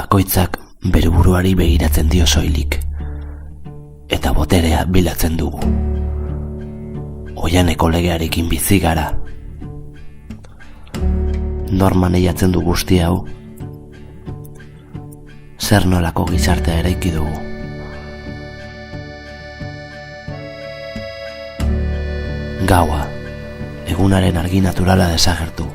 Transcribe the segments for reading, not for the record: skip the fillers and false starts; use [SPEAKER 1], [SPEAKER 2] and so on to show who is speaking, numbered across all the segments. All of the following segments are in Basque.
[SPEAKER 1] Bakoitzak bere buruari begiratzen dio soilik, eta boterea bilatzen dugu. Oianeko legearekin bizi gara. Norman eiatzen du guzti hau? Zer nolako gizartea eraiki dugu? Gaua, egunaren argi naturala desagertu.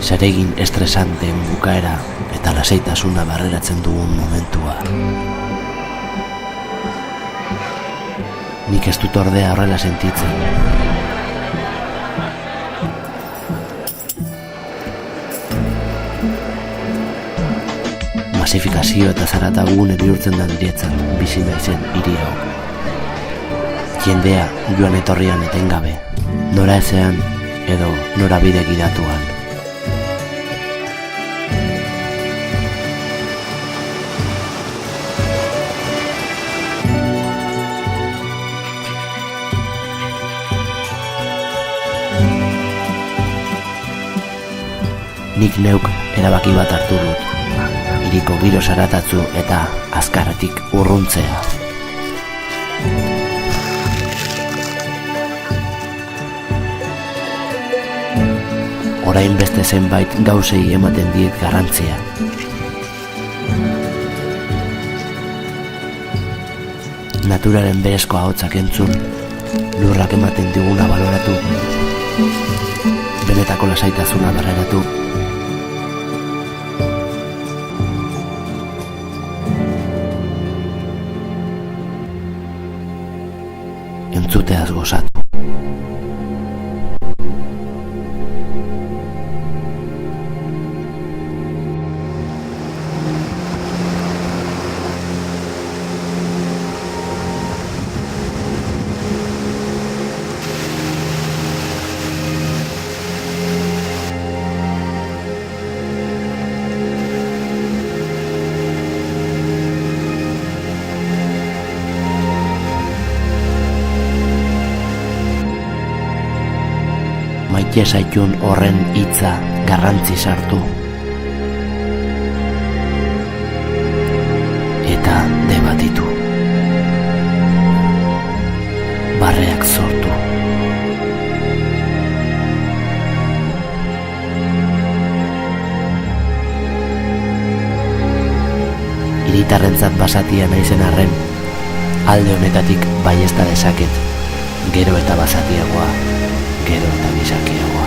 [SPEAKER 1] Zeregin estresanteen bukaera eta lasaitasuna barreratzen dugun momentua. Nik ez dut ordea horrela sentitzen. Masifikazio eta zaratagune bihurtzen da niretzat bizi naizen hiri hau. Jendea joan etorrian etengabe, nora ezean edo norabide gidatuan. Nik neuk erabaki bat hartu dut, hiriko giro zaratatzu eta azkarretik urruntzea. Orain beste zenbait gauzei ematen diet garrantzia. Naturaren berezko ahotsak entzun, lurrak ematen diguna baloratu, benetako lasaitasuna barreratu. Entzuteaz gozatu. Maite zaitun horren hitza garrantzi sartu. Eta debatitu. Barreak sortu. Hiritarrentzat basatia naizen arren, alde honetatik baiezta dezaket, gero eta basatiagoa, gero eta gizakiagoa.